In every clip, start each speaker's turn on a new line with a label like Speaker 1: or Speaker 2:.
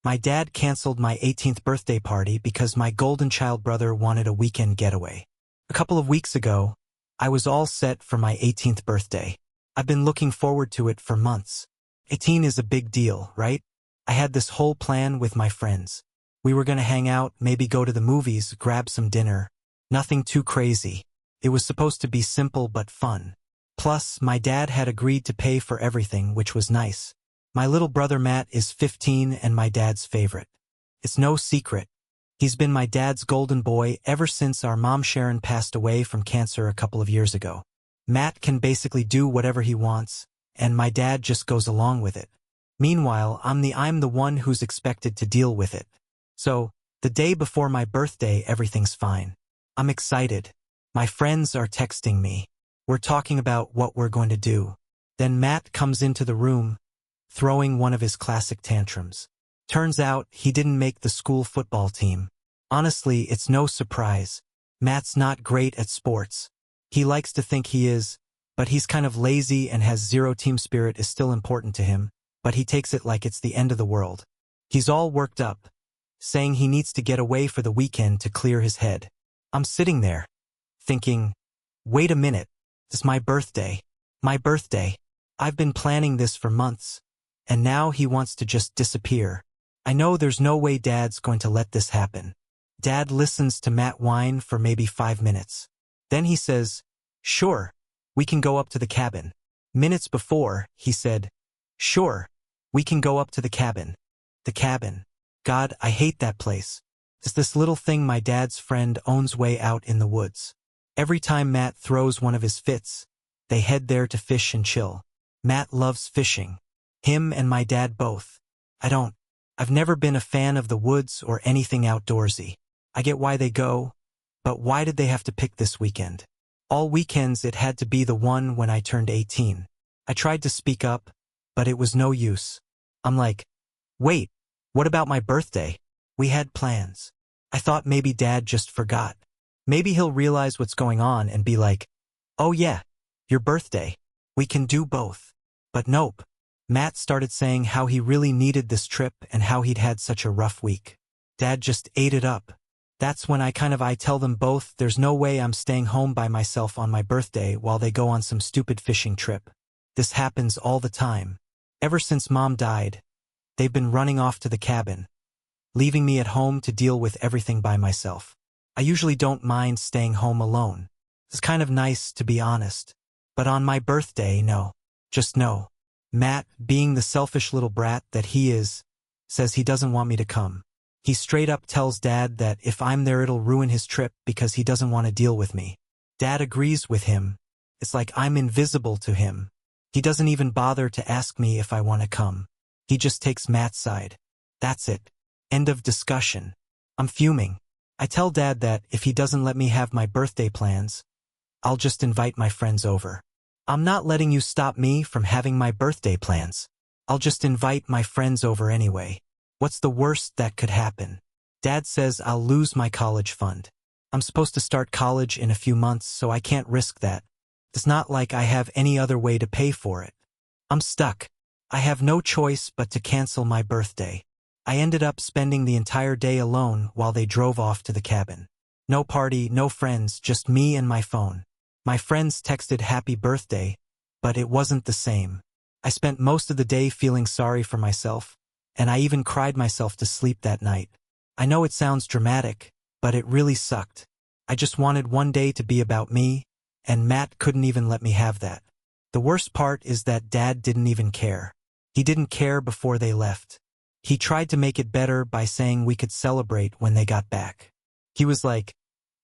Speaker 1: My dad canceled my 18th birthday party because my golden child brother wanted a weekend getaway. A couple of weeks ago, I was all set for my 18th birthday. I've been looking forward to it for months. 18 is a big deal, right? I had this whole plan with my friends. We were gonna hang out, maybe go to the movies, grab some dinner. Nothing too crazy. It was supposed to be simple but fun. Plus, my dad had agreed to pay for everything, which was nice. My little brother Matt is 15 and my dad's favorite. It's no secret. He's been my dad's golden boy ever since our mom Sharon passed away from cancer a couple of years ago. Matt can basically do whatever he wants, and my dad just goes along with it. Meanwhile, I'm the one who's expected to deal with it. So, the day before my birthday, everything's fine. I'm excited. My friends are texting me. We're talking about what we're going to do. Then Matt comes into the room, throwing one of his classic tantrums. Turns out he didn't make the school football team. Honestly, it's no surprise. Matt's not great at sports. He likes to think he is, but he's kind of lazy and has zero team spirit is still important to him, but he takes it like it's the end of the world. He's all worked up, saying he needs to get away for the weekend to clear his head. I'm sitting there, thinking, wait a minute, it's my birthday. My birthday. I've been planning this for months. And now he wants to just disappear. I know there's no way Dad's going to let this happen. Dad listens to Matt whine for maybe 5 minutes. Then he says, sure, we can go up to the cabin. Minutes before, he said, sure, we can go up to the cabin. The cabin. God, I hate that place. It's this little thing my dad's friend owns way out in the woods. Every time Matt throws one of his fits, they head there to fish and chill. Matt loves fishing. Him and my dad both. I've never been a fan of the woods or anything outdoorsy. I get why they go, but why did they have to pick this weekend? All weekends it had to be the one when I turned 18. I tried to speak up, but it was no use. I'm like, wait, what about my birthday? We had plans. I thought maybe Dad just forgot. Maybe he'll realize what's going on and be like, oh yeah, your birthday. We can do both. But nope. Matt started saying how he really needed this trip and how he'd had such a rough week. Dad just ate it up. That's when I tell them both there's no way I'm staying home by myself on my birthday while they go on some stupid fishing trip. This happens all the time. Ever since Mom died, they've been running off to the cabin, leaving me at home to deal with everything by myself. I usually don't mind staying home alone. It's kind of nice, to be honest. But on my birthday, no. Just no. Matt, being the selfish little brat that he is, says he doesn't want me to come. He straight up tells Dad that if I'm there it'll ruin his trip because he doesn't want to deal with me. Dad agrees with him. It's like I'm invisible to him. He doesn't even bother to ask me if I want to come. He just takes Matt's side. That's it. End of discussion. I'm fuming. I tell Dad that if he doesn't let me have my birthday plans, I'll just invite my friends over. I'm not letting you stop me from having my birthday plans. I'll just invite my friends over anyway. What's the worst that could happen? Dad says I'll lose my college fund. I'm supposed to start college in a few months, so I can't risk that. It's not like I have any other way to pay for it. I'm stuck. I have no choice but to cancel my birthday. I ended up spending the entire day alone while they drove off to the cabin. No party, no friends, just me and my phone. My friends texted happy birthday, but it wasn't the same. I spent most of the day feeling sorry for myself, and I even cried myself to sleep that night. I know it sounds dramatic, but it really sucked. I just wanted one day to be about me, and Matt couldn't even let me have that. The worst part is that Dad didn't even care. He didn't care before they left. He tried to make it better by saying we could celebrate when they got back. He was like,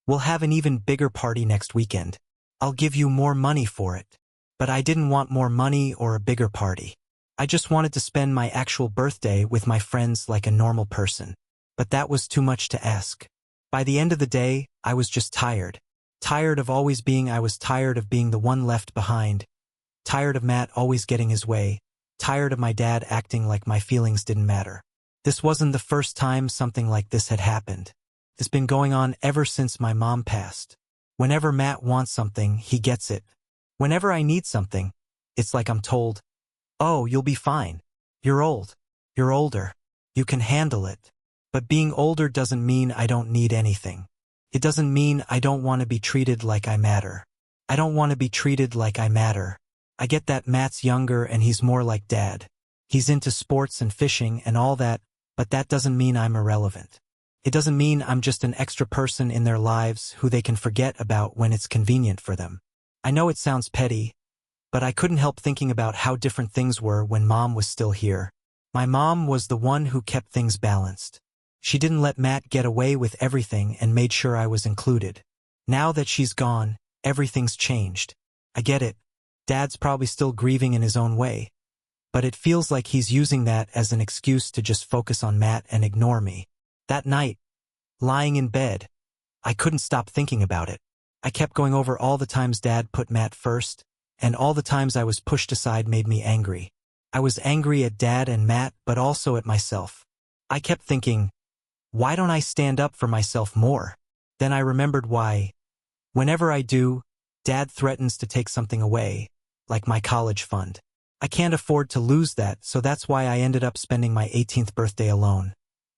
Speaker 1: we'll have an even bigger party next weekend. I'll give you more money for it. But I didn't want more money or a bigger party. I just wanted to spend my actual birthday with my friends like a normal person. But that was too much to ask. By the end of the day, I was just tired. Tired of always being I was tired of being the one left behind. Tired of Matt always getting his way. Tired of my dad acting like my feelings didn't matter. This wasn't the first time something like this had happened. It's been going on ever since my mom passed. Whenever Matt wants something, he gets it. Whenever I need something, it's like I'm told, oh, you'll be fine. You're old. You're older. You can handle it. But being older doesn't mean I don't need anything. It doesn't mean I don't want to be treated like I matter. I don't want to be treated like I matter. I get that Matt's younger and he's more like Dad. He's into sports and fishing and all that, but that doesn't mean I'm irrelevant. It doesn't mean I'm just an extra person in their lives who they can forget about when it's convenient for them. I know it sounds petty, but I couldn't help thinking about how different things were when Mom was still here. My mom was the one who kept things balanced. She didn't let Matt get away with everything and made sure I was included. Now that she's gone, everything's changed. I get it. Dad's probably still grieving in his own way. But it feels like he's using that as an excuse to just focus on Matt and ignore me. That night, lying in bed, I couldn't stop thinking about it. I kept going over all the times Dad put Matt first, and all the times I was pushed aside made me angry. I was angry at Dad and Matt, but also at myself. I kept thinking, why don't I stand up for myself more? Then I remembered why. Whenever I do, Dad threatens to take something away, like my college fund. I can't afford to lose that, so that's why I ended up spending my 18th birthday alone.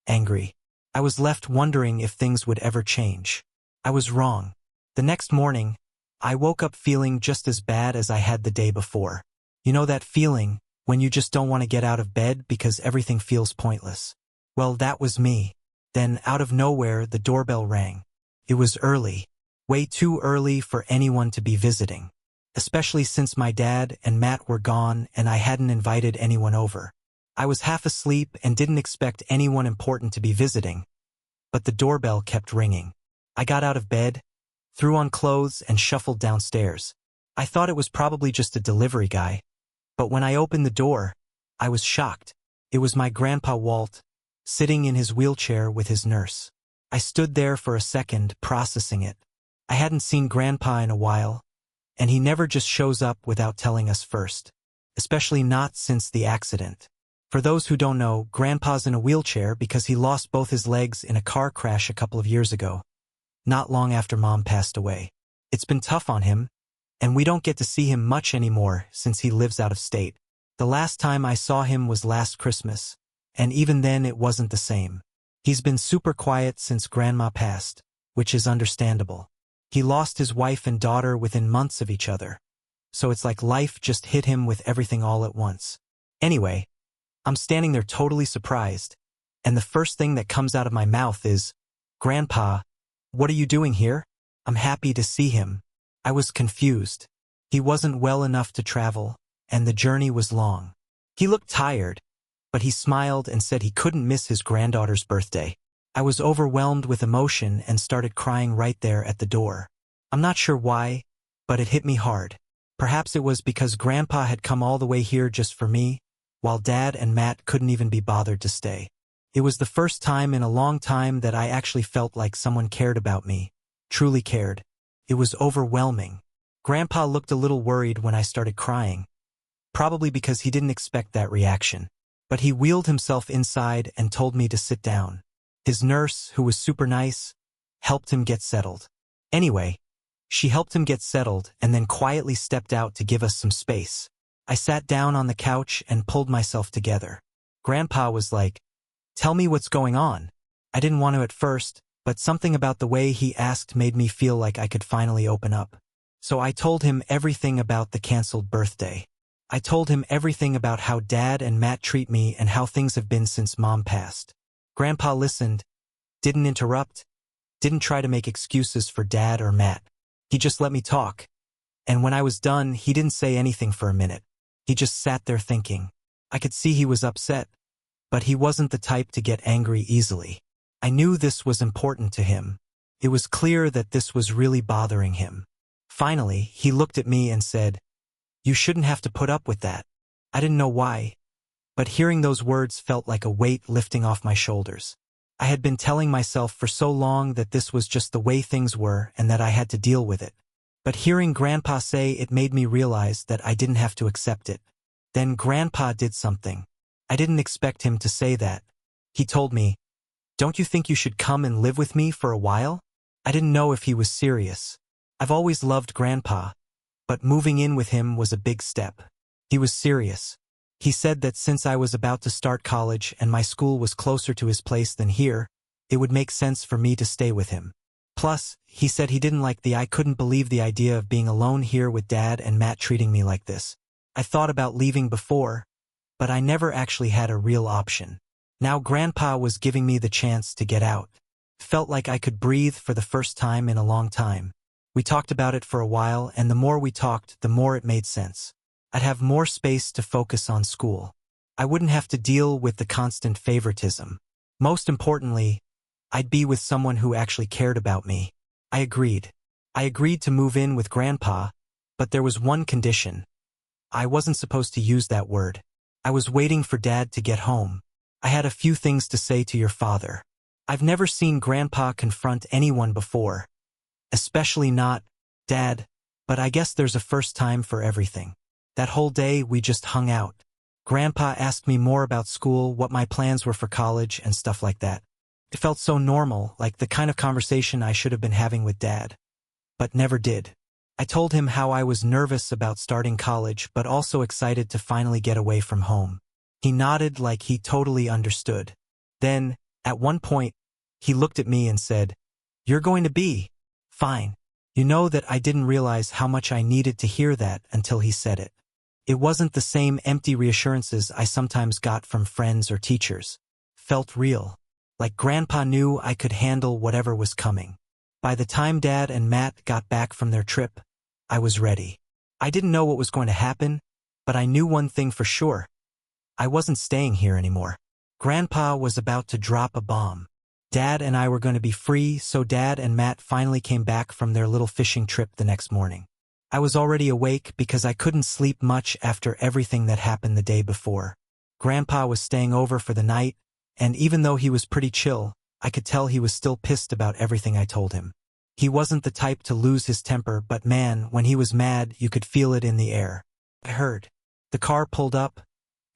Speaker 1: Angry. I was left wondering if things would ever change. I was wrong. The next morning, I woke up feeling just as bad as I had the day before. You know that feeling, when you just don't want to get out of bed because everything feels pointless? Well, that was me. Then, out of nowhere, the doorbell rang. It was early. Way too early for anyone to be visiting. Especially since my dad and Matt were gone and I hadn't invited anyone over. I was half asleep and didn't expect anyone important to be visiting. But the doorbell kept ringing. I got out of bed, threw on clothes, and shuffled downstairs. I thought it was probably just a delivery guy. But when I opened the door, I was shocked. It was my grandpa Walt, sitting in his wheelchair with his nurse. I stood there for a second, processing it. I hadn't seen Grandpa in a while, and he never just shows up without telling us first. Especially not since the accident. For those who don't know, Grandpa's in a wheelchair because he lost both his legs in a car crash a couple of years ago, not long after Mom passed away. It's been tough on him, and we don't get to see him much anymore since he lives out of state. The last time I saw him was last Christmas, and even then it wasn't the same. He's been super quiet since Grandma passed, which is understandable. He lost his wife and daughter within months of each other, so it's like life just hit him with everything all at once. Anyway, I'm standing there totally surprised, and the first thing that comes out of my mouth is, "Grandpa, what are you doing here?" I'm happy to see him. I was confused. He wasn't well enough to travel, and the journey was long. He looked tired, but he smiled and said he couldn't miss his granddaughter's birthday. I was overwhelmed with emotion and started crying right there at the door. I'm not sure why, but it hit me hard. Perhaps it was because Grandpa had come all the way here just for me, while Dad and Matt couldn't even be bothered to stay. It was the first time in a long time that I actually felt like someone cared about me, truly cared. It was overwhelming. Grandpa looked a little worried when I started crying, probably because he didn't expect that reaction. But he wheeled himself inside and told me to sit down. His nurse, who was super nice, helped him get settled. Anyway, she helped him get settled and then quietly stepped out to give us some space. I sat down on the couch and pulled myself together. Grandpa was like, "Tell me what's going on." I didn't want to at first, but something about the way he asked made me feel like I could finally open up. So I told him everything about the canceled birthday. I told him everything about how Dad and Matt treat me and how things have been since Mom passed. Grandpa listened, didn't interrupt, didn't try to make excuses for Dad or Matt. He just let me talk. And when I was done, he didn't say anything for a minute. He just sat there thinking. I could see he was upset, but he wasn't the type to get angry easily. I knew this was important to him. It was clear that this was really bothering him. Finally, he looked at me and said, "You shouldn't have to put up with that." I didn't know why, but hearing those words felt like a weight lifting off my shoulders. I had been telling myself for so long that this was just the way things were and that I had to deal with it. But hearing Grandpa say it made me realize that I didn't have to accept it. Then Grandpa did something. I didn't expect him to say that. He told me, "Don't you think you should come and live with me for a while?" I didn't know if he was serious. I've always loved Grandpa, but moving in with him was a big step. He was serious. He said that since I was about to start college and my school was closer to his place than here, it would make sense for me to stay with him. Plus, he said he didn't like I couldn't believe the idea of being alone here with Dad and Matt treating me like this. I thought about leaving before, but I never actually had a real option. Now Grandpa was giving me the chance to get out. Felt like I could breathe for the first time in a long time. We talked about it for a while, and the more we talked, the more it made sense. I'd have more space to focus on school. I wouldn't have to deal with the constant favoritism. Most importantly, I'd be with someone who actually cared about me. I agreed. I agreed to move in with Grandpa, but there was one condition. I wasn't supposed to use that word. I was waiting for Dad to get home. I had a few things to say to your father. I've never seen Grandpa confront anyone before. Especially not Dad, but I guess there's a first time for everything. That whole day we just hung out. Grandpa asked me more about school, what my plans were for college, and stuff like that. It felt so normal, like the kind of conversation I should have been having with Dad, but never did. I told him how I was nervous about starting college, but also excited to finally get away from home. He nodded like he totally understood. Then, at one point, he looked at me and said, "You're going to be fine." You know that I didn't realize how much I needed to hear that until he said it. It wasn't the same empty reassurances I sometimes got from friends or teachers. Felt real. Like Grandpa knew I could handle whatever was coming. By the time Dad and Matt got back from their trip, I was ready. I didn't know what was going to happen, but I knew one thing for sure. I wasn't staying here anymore. Grandpa was about to drop a bomb. Dad and I were going to be free, so Dad and Matt finally came back from their little fishing trip the next morning. I was already awake because I couldn't sleep much after everything that happened the day before. Grandpa was staying over for the night, and even though he was pretty chill, I could tell he was still pissed about everything I told him. He wasn't the type to lose his temper, but man, when he was mad, you could feel it in the air. I heard. The car pulled up,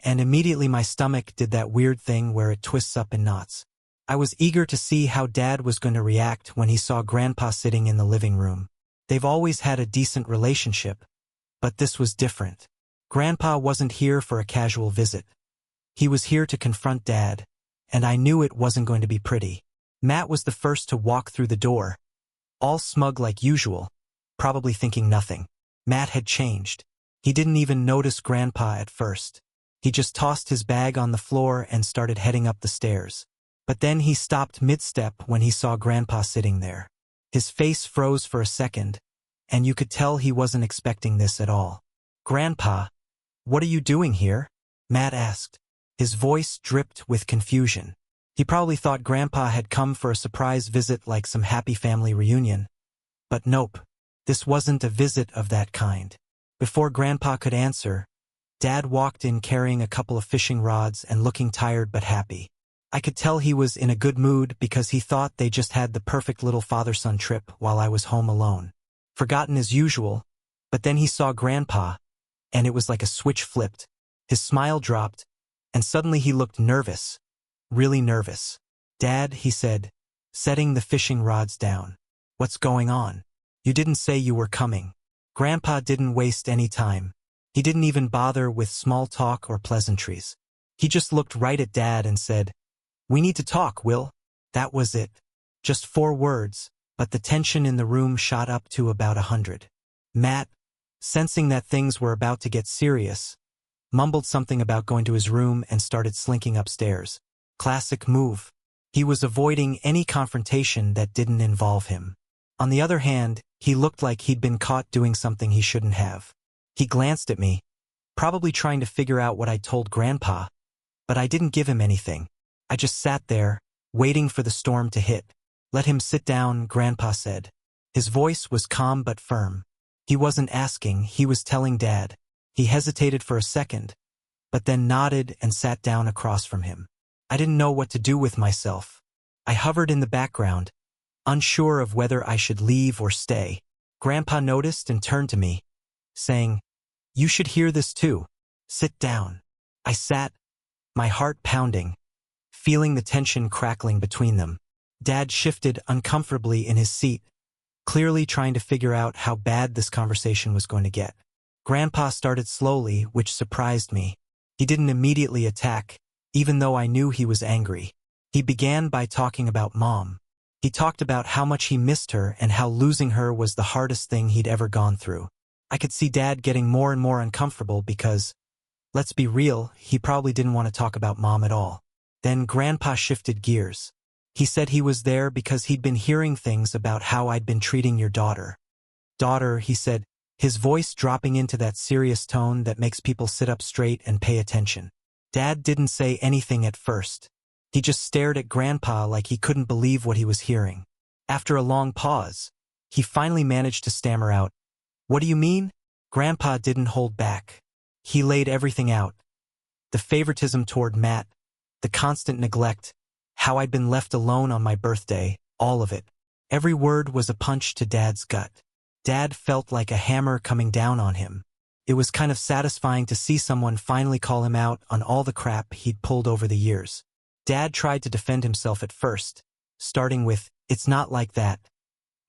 Speaker 1: and immediately my stomach did that weird thing where it twists up in knots. I was eager to see how Dad was going to react when he saw Grandpa sitting in the living room. They've always had a decent relationship, but this was different. Grandpa wasn't here for a casual visit. He was here to confront Dad, and I knew it wasn't going to be pretty. Matt was the first to walk through the door, all smug like usual, probably thinking nothing. Matt had changed. He didn't even notice Grandpa at first. He just tossed his bag on the floor and started heading up the stairs. But then he stopped mid-step when he saw Grandpa sitting there. His face froze for a second, and you could tell he wasn't expecting this at all. "Grandpa, what are you doing here?" Matt asked. His voice dripped with confusion. He probably thought Grandpa had come for a surprise visit like some happy family reunion. But nope, this wasn't a visit of that kind. Before Grandpa could answer, Dad walked in carrying a couple of fishing rods and looking tired but happy. I could tell he was in a good mood because he thought they just had the perfect little father-son trip while I was home alone. Forgotten as usual, but then he saw Grandpa, and it was like a switch flipped. His smile dropped, and suddenly he looked nervous. Really nervous. "Dad," he said, setting the fishing rods down. "What's going on? You didn't say you were coming." Grandpa didn't waste any time. He didn't even bother with small talk or pleasantries. He just looked right at Dad and said, "We need to talk, Will." That was it. Just 4 words, but the tension in the room shot up to about 100. Matt, sensing that things were about to get serious, mumbled something about going to his room and started slinking upstairs. Classic move. He was avoiding any confrontation that didn't involve him. On the other hand, he looked like he'd been caught doing something he shouldn't have. He glanced at me, probably trying to figure out what I told Grandpa, but I didn't give him anything. I just sat there, waiting for the storm to hit. "Let him sit down," Grandpa said. His voice was calm but firm. He wasn't asking, he was telling Dad. He hesitated for a second, but then nodded and sat down across from him. I didn't know what to do with myself. I hovered in the background, unsure of whether I should leave or stay. Grandpa noticed and turned to me, saying, "You should hear this too. Sit down." I sat, my heart pounding, feeling the tension crackling between them. Dad shifted uncomfortably in his seat, clearly trying to figure out how bad this conversation was going to get. Grandpa started slowly, which surprised me. He didn't immediately attack, even though I knew he was angry. He began by talking about Mom. He talked about how much he missed her and how losing her was the hardest thing he'd ever gone through. I could see Dad getting more and more uncomfortable because, let's be real, he probably didn't want to talk about Mom at all. Then Grandpa shifted gears. He said he was there because he'd been hearing things about how I'd been treating your daughter. Daughter, he said, his voice dropping into that serious tone that makes people sit up straight and pay attention. Dad didn't say anything at first. He just stared at Grandpa like he couldn't believe what he was hearing. After a long pause, he finally managed to stammer out, "What do you mean?" Grandpa didn't hold back. He laid everything out. The favoritism toward Matt, the constant neglect, how I'd been left alone on my birthday, all of it. Every word was a punch to Dad's gut. Dad felt like a hammer coming down on him. It was kind of satisfying to see someone finally call him out on all the crap he'd pulled over the years. Dad tried to defend himself at first, starting with, "It's not like that,"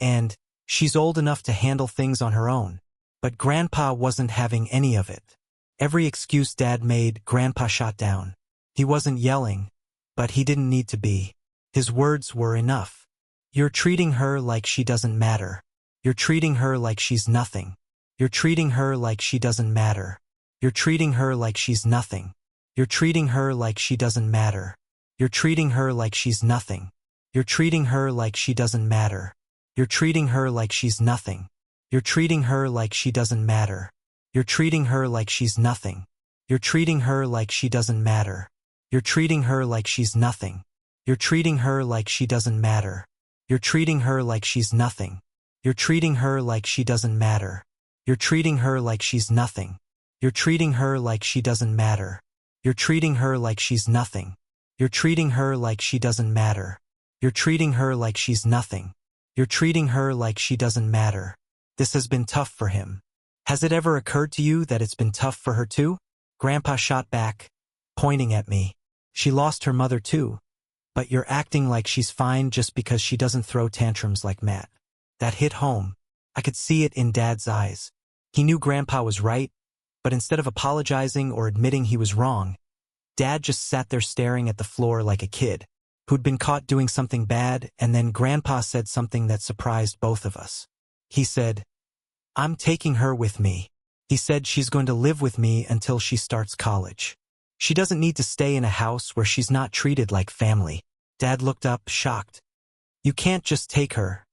Speaker 1: and "She's old enough to handle things on her own." But Grandpa wasn't having any of it. Every excuse Dad made, Grandpa shot down. He wasn't yelling, but he didn't need to be. His words were enough. "You're treating her like she doesn't matter. You're treating her like she's nothing. You're treating her like she doesn't matter. You're treating her like she's nothing. You're treating her like she doesn't matter. You're treating her like she's nothing. You're treating her like she doesn't matter. You're treating her like she's nothing. You're treating her like she doesn't matter. You're treating her like she's nothing. You're treating her like she doesn't matter. You're treating her like she's nothing. You're treating her like she doesn't matter. You're treating her like she's nothing. You're treating her like she doesn't matter. You're treating her like she's nothing. You're treating her like she doesn't matter. You're treating her like she's nothing. You're treating her like she doesn't matter. You're treating her like she's nothing. You're treating her like she doesn't matter. This has been tough for him. Has it ever occurred to you that it's been tough for her too? Grandpa shot back, pointing at me. She lost her mother too. But you're acting like she's fine just because she doesn't throw tantrums like Matt. That hit home. I could see it in Dad's eyes. He knew Grandpa was right, but instead of apologizing or admitting he was wrong, Dad just sat there staring at the floor like a kid who'd been caught doing something bad, and then Grandpa said something that surprised both of us. He said, "I'm taking her with me." He said she's going to live with me until she starts college. She doesn't need to stay in a house where she's not treated like family. Dad looked up, shocked. "You can't just take her,"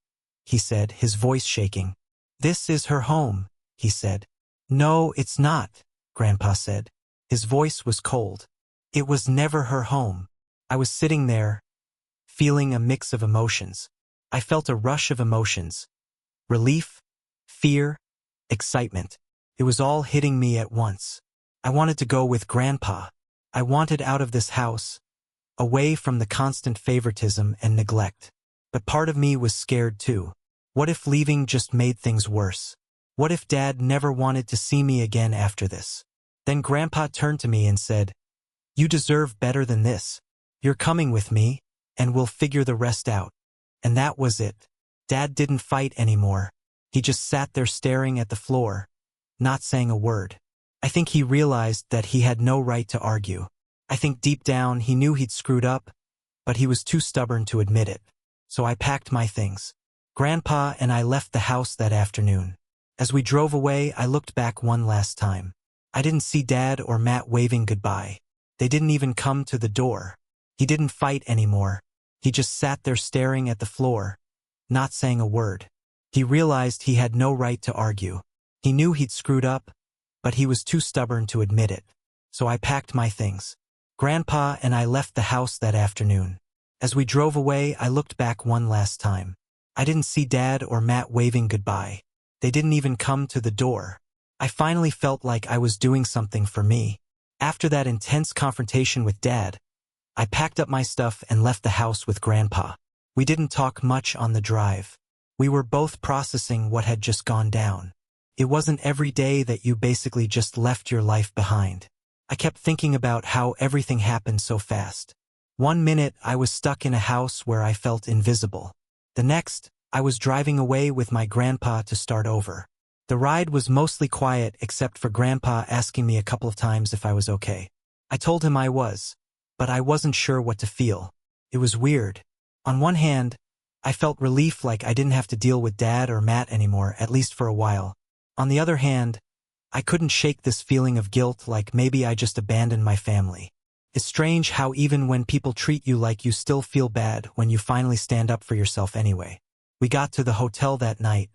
Speaker 1: he said, his voice shaking. "This is her home," he said. "No, it's not," Grandpa said. His voice was cold. "It was never her home." I was sitting there, feeling a mix of emotions. I felt a rush of emotions. Relief, fear, excitement. It was all hitting me at once. I wanted to go with Grandpa. I wanted out of this house, away from the constant favoritism and neglect. But part of me was scared too. What if leaving just made things worse? What if Dad never wanted to see me again after this? Then Grandpa turned to me and said, "You deserve better than this. You're coming with me, and we'll figure the rest out." And that was it. Dad didn't fight anymore. He just sat there staring at the floor, not saying a word. I think he realized that he had no right to argue. I think deep down he knew he'd screwed up, but he was too stubborn to admit it. So I packed my things. Grandpa and I left the house that afternoon. As we drove away, I looked back one last time. I didn't see Dad or Matt waving goodbye. They didn't even come to the door. He didn't fight anymore. He just sat there staring at the floor, not saying a word. He realized he had no right to argue. He knew he'd screwed up, but he was too stubborn to admit it. So I packed my things. Grandpa and I left the house that afternoon. As we drove away, I looked back one last time. I didn't see Dad or Matt waving goodbye. They didn't even come to the door. I finally felt like I was doing something for me. After that intense confrontation with Dad, I packed up my stuff and left the house with Grandpa. We didn't talk much on the drive. We were both processing what had just gone down. It wasn't every day that you basically just left your life behind. I kept thinking about how everything happened so fast. One minute, I was stuck in a house where I felt invisible. The next, I was driving away with my grandpa to start over. The ride was mostly quiet except for Grandpa asking me a couple of times if I was okay. I told him I was, but I wasn't sure what to feel. It was weird. On one hand, I felt relief like I didn't have to deal with Dad or Matt anymore, at least for a while. On the other hand, I couldn't shake this feeling of guilt like maybe I just abandoned my family. It's strange how even when people treat you like you still feel bad when you finally stand up for yourself anyway. We got to the hotel that night.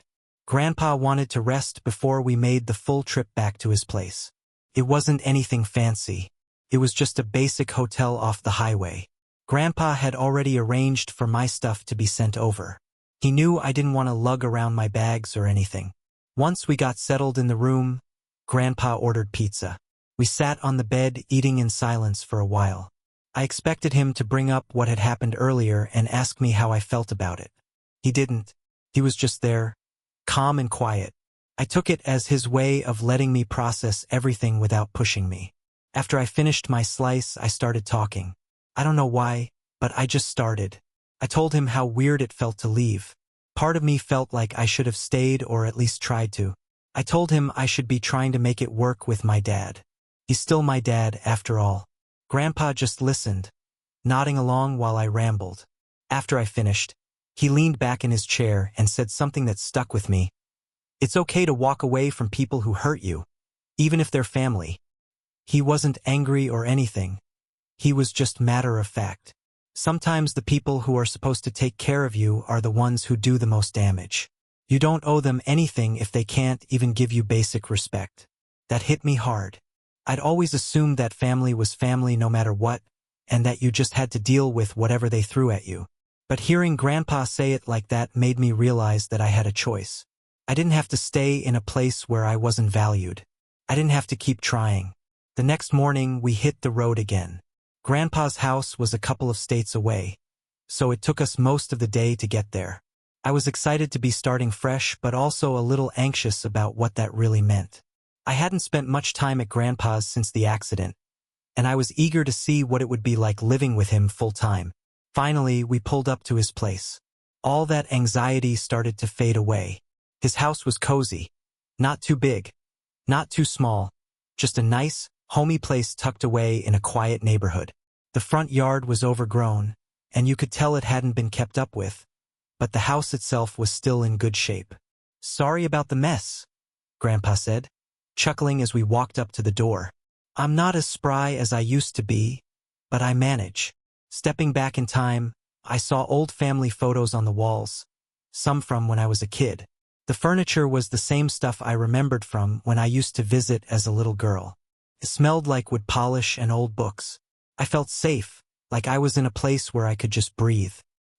Speaker 1: Grandpa wanted to rest before we made the full trip back to his place. It wasn't anything fancy. It was just a basic hotel off the highway. Grandpa had already arranged for my stuff to be sent over. He knew I didn't want to lug around my bags or anything. Once we got settled in the room, Grandpa ordered pizza. We sat on the bed eating in silence for a while. I expected him to bring up what had happened earlier and ask me how I felt about it. He didn't. He was just there, calm and quiet. I took it as his way of letting me process everything without pushing me. After I finished my slice, I started talking. I don't know why, but I just started. I told him how weird it felt to leave. Part of me felt like I should have stayed or at least tried to. I told him I should be trying to make it work with my dad. He's still my dad, after all. Grandpa just listened, nodding along while I rambled. After I finished, he leaned back in his chair and said something that stuck with me. It's okay to walk away from people who hurt you, even if they're family. He wasn't angry or anything. He was just matter of fact. Sometimes the people who are supposed to take care of you are the ones who do the most damage. You don't owe them anything if they can't even give you basic respect. That hit me hard. I'd always assumed that family was family no matter what, and that you just had to deal with whatever they threw at you. But hearing Grandpa say it like that made me realize that I had a choice. I didn't have to stay in a place where I wasn't valued. I didn't have to keep trying. The next morning, we hit the road again. Grandpa's house was a couple of states away, so it took us most of the day to get there. I was excited to be starting fresh, but also a little anxious about what that really meant. I hadn't spent much time at Grandpa's since the accident, and I was eager to see what it would be like living with him full-time. Finally, we pulled up to his place. All that anxiety started to fade away. His house was cozy. Not too big, not too small, just a nice, homey place tucked away in a quiet neighborhood. The front yard was overgrown, and you could tell it hadn't been kept up with, but the house itself was still in good shape. "Sorry about the mess," Grandpa said, chuckling as we walked up to the door. "I'm not as spry as I used to be, but I manage." Stepping back in time, I saw old family photos on the walls, some from when I was a kid. The furniture was the same stuff I remembered from when I used to visit as a little girl. It smelled like wood polish and old books. I felt safe, like I was in a place where I could just breathe.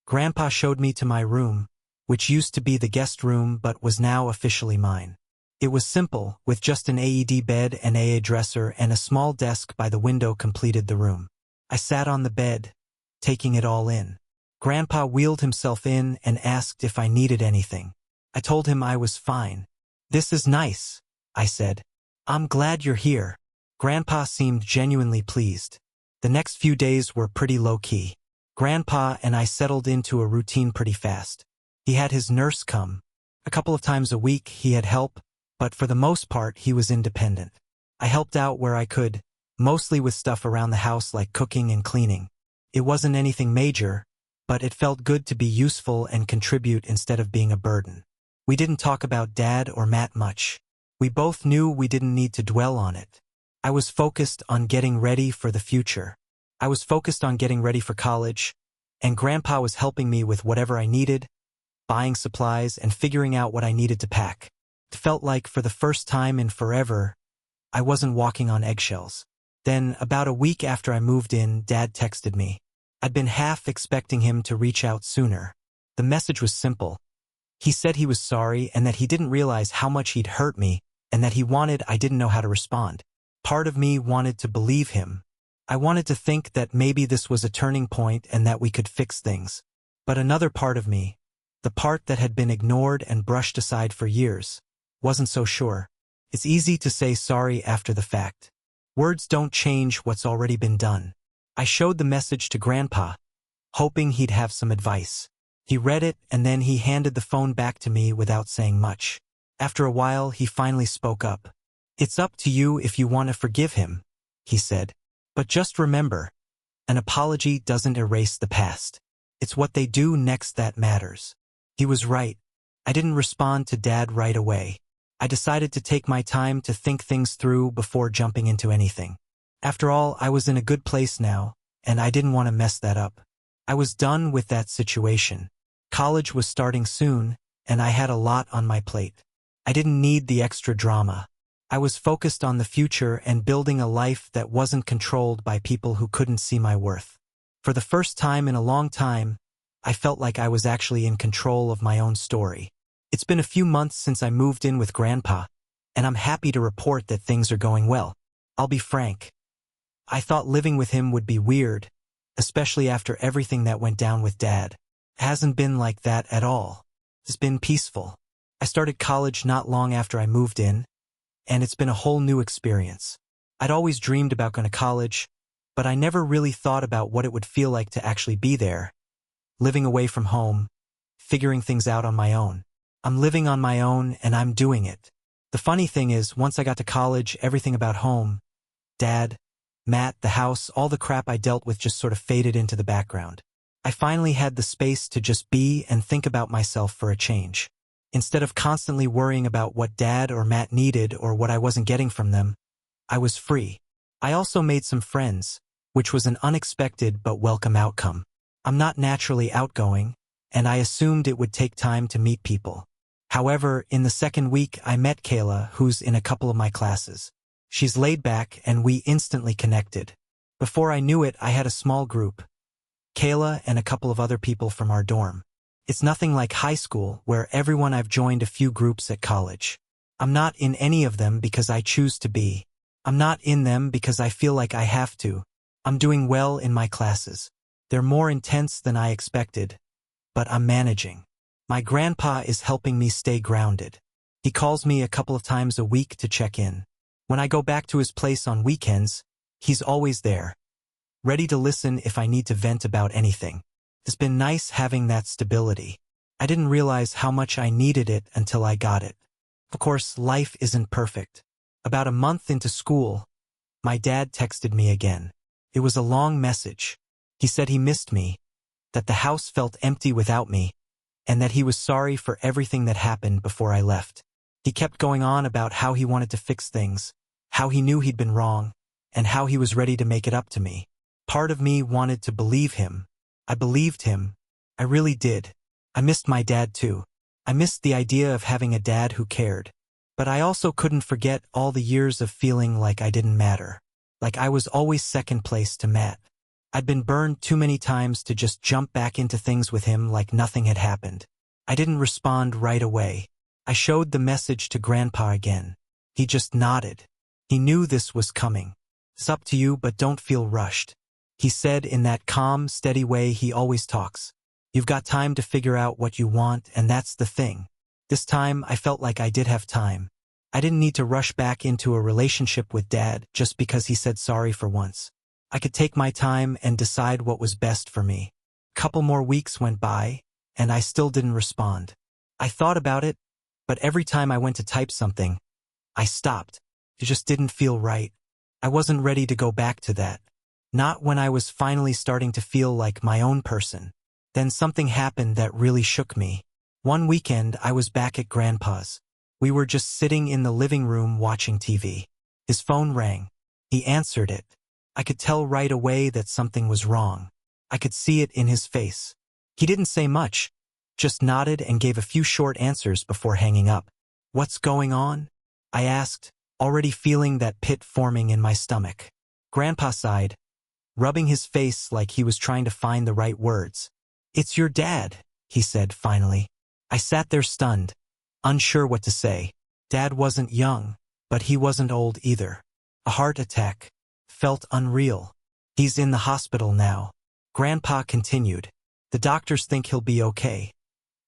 Speaker 1: Grandpa showed me to my room, which used to be the guest room but was now officially mine. It was simple, with just an AED bed and AA dresser and a small desk by the window completed the room. I sat on the bed, taking it all in. Grandpa wheeled himself in and asked if I needed anything. I told him I was fine. "This is nice," I said. "I'm glad you're here." Grandpa seemed genuinely pleased. The next few days were pretty low-key. Grandpa and I settled into a routine pretty fast. He had his nurse come. A couple of times a week he had help, but for the most part he was independent. I helped out where I could, mostly with stuff around the house like cooking and cleaning. It wasn't anything major, but it felt good to be useful and contribute instead of being a burden. We didn't talk about Dad or Matt much. We both knew we didn't need to dwell on it. I was focused on getting ready for the future. I was focused on getting ready for college, and Grandpa was helping me with whatever I needed, buying supplies and figuring out what I needed to pack. It felt like for the first time in forever, I wasn't walking on eggshells. Then, about a week after I moved in, Dad texted me. I'd been half expecting him to reach out sooner. The message was simple. He said he was sorry and that he didn't realize how much he'd hurt me and that he wanted I didn't know how to respond. Part of me wanted to believe him. I wanted to think that maybe this was a turning point and that we could fix things. But another part of me, the part that had been ignored and brushed aside for years, wasn't so sure. It's easy to say sorry after the fact. Words don't change what's already been done. I showed the message to Grandpa, hoping he'd have some advice. He read it and then he handed the phone back to me without saying much. After a while, he finally spoke up. "It's up to you if you want to forgive him," he said. But just remember, an apology doesn't erase the past. It's what they do next that matters. He was right. I didn't respond to Dad right away. I decided to take my time to think things through before jumping into anything. After all, I was in a good place now, and I didn't want to mess that up. I was done with that situation. College was starting soon, and I had a lot on my plate. I didn't need the extra drama. I was focused on the future and building a life that wasn't controlled by people who couldn't see my worth. For the first time in a long time, I felt like I was actually in control of my own story. It's been a few months since I moved in with Grandpa, and I'm happy to report that things are going well. I'll be frank. I thought living with him would be weird, especially after everything that went down with Dad. It hasn't been like that at all. It's been peaceful. I started college not long after I moved in, and it's been a whole new experience. I'd always dreamed about going to college, but I never really thought about what it would feel like to actually be there, living away from home, figuring things out on my own. I'm living on my own, and I'm doing it. The funny thing is, once I got to college, everything about home, Dad, Matt, the house, all the crap I dealt with just sort of faded into the background. I finally had the space to just be and think about myself for a change. Instead of constantly worrying about what Dad or Matt needed or what I wasn't getting from them, I was free. I also made some friends, which was an unexpected but welcome outcome. I'm not naturally outgoing, and I assumed it would take time to meet people. However, in the second week, I met Kayla, who's in a couple of my classes. She's laid back, and we instantly connected. Before I knew it, I had a small group. Kayla and a couple of other people from our dorm. It's nothing like high school, where everyone I've joined a few groups at college. I'm not in any of them because I choose to be. I'm not in them because I feel like I have to. I'm doing well in my classes. They're more intense than I expected, but I'm managing. My grandpa is helping me stay grounded. He calls me a couple of times a week to check in. When I go back to his place on weekends, he's always there, ready to listen if I need to vent about anything. It's been nice having that stability. I didn't realize how much I needed it until I got it. Of course, life isn't perfect. About a month into school, my dad texted me again. It was a long message. He said he missed me, that the house felt empty without me, and that he was sorry for everything that happened before I left. He kept going on about how he wanted to fix things, how he knew he'd been wrong, and how he was ready to make it up to me. Part of me wanted to believe him. I believed him. I really did. I missed my dad too. I missed the idea of having a dad who cared. But I also couldn't forget all the years of feeling like I didn't matter. Like I was always second place to Matt. I'd been burned too many times to just jump back into things with him like nothing had happened. I didn't respond right away. I showed the message to Grandpa again. He just nodded. He knew this was coming. It's up to you, but don't feel rushed. He said in that calm, steady way he always talks. You've got time to figure out what you want, and that's the thing. This time, I felt like I did have time. I didn't need to rush back into a relationship with Dad just because he said sorry for once. I could take my time and decide what was best for me. A couple more weeks went by, and I still didn't respond. I thought about it, but every time I went to type something, I stopped. It just didn't feel right. I wasn't ready to go back to that. Not when I was finally starting to feel like my own person. Then something happened that really shook me. One weekend, I was back at Grandpa's. We were just sitting in the living room watching TV. His phone rang. He answered it. I could tell right away that something was wrong. I could see it in his face. He didn't say much, just nodded and gave a few short answers before hanging up. What's going on? I asked, already feeling that pit forming in my stomach. Grandpa sighed, rubbing his face like he was trying to find the right words. It's your dad, he said finally. I sat there stunned, unsure what to say. Dad wasn't young, but he wasn't old either. A heart attack. Felt unreal. He's in the hospital now. Grandpa continued. The doctors think he'll be okay.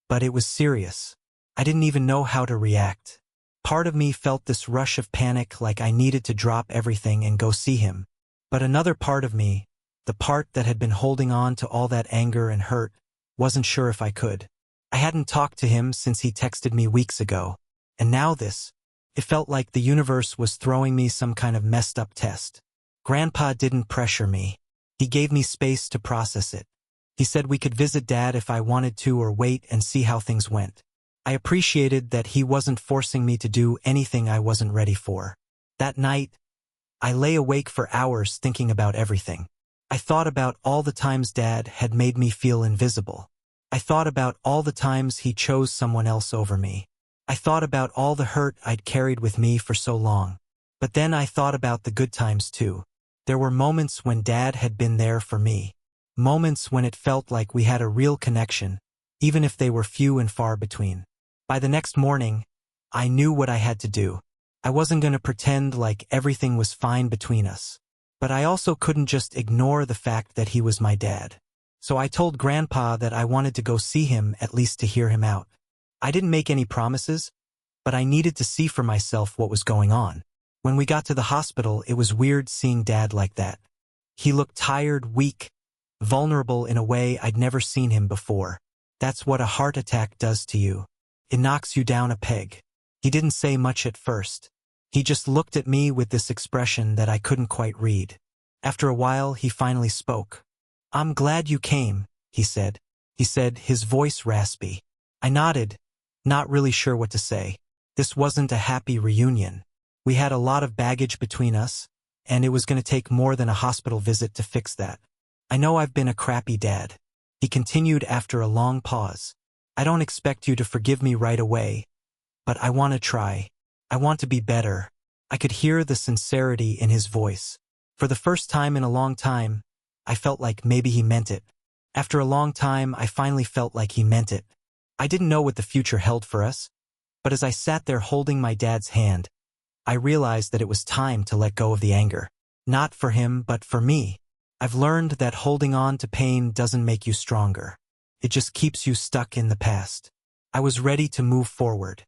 Speaker 1: But it was serious. I didn't even know how to react. Part of me felt this rush of panic like I needed to drop everything and go see him. But another part of me, the part that had been holding on to all that anger and hurt, wasn't sure if I could. I hadn't talked to him since he texted me weeks ago. And now this. It felt like the universe was throwing me some kind of messed up test. Grandpa didn't pressure me. He gave me space to process it. He said we could visit Dad if I wanted to or wait and see how things went. I appreciated that he wasn't forcing me to do anything I wasn't ready for. That night, I lay awake for hours thinking about everything. I thought about all the times Dad had made me feel invisible. I thought about all the times he chose someone else over me. I thought about all the hurt I'd carried with me for so long. But then I thought about the good times too. There were moments when Dad had been there for me. Moments when it felt like we had a real connection, even if they were few and far between. By the next morning, I knew what I had to do. I wasn't going to pretend like everything was fine between us. But I also couldn't just ignore the fact that he was my dad. So I told Grandpa that I wanted to go see him, at least to hear him out. I didn't make any promises, but I needed to see for myself what was going on. When we got to the hospital, it was weird seeing Dad like that. He looked tired, weak, vulnerable in a way I'd never seen him before. That's what a heart attack does to you. It knocks you down a peg. He didn't say much at first. He just looked at me with this expression that I couldn't quite read. After a while, he finally spoke. "I'm glad you came," he said. He said, his voice raspy. I nodded, not really sure what to say. This wasn't a happy reunion. We had a lot of baggage between us, and it was going to take more than a hospital visit to fix that. "I know I've been a crappy dad," he continued after a long pause. "I don't expect you to forgive me right away, but I want to try. I want to be better." I could hear the sincerity in his voice. For the first time in a long time, I felt like maybe he meant it. After a long time, I finally felt like he meant it. I didn't know what the future held for us, but as I sat there holding my dad's hand, I realized that it was time to let go of the anger. Not for him, but for me. I've learned that holding on to pain doesn't make you stronger. It just keeps you stuck in the past. I was ready to move forward.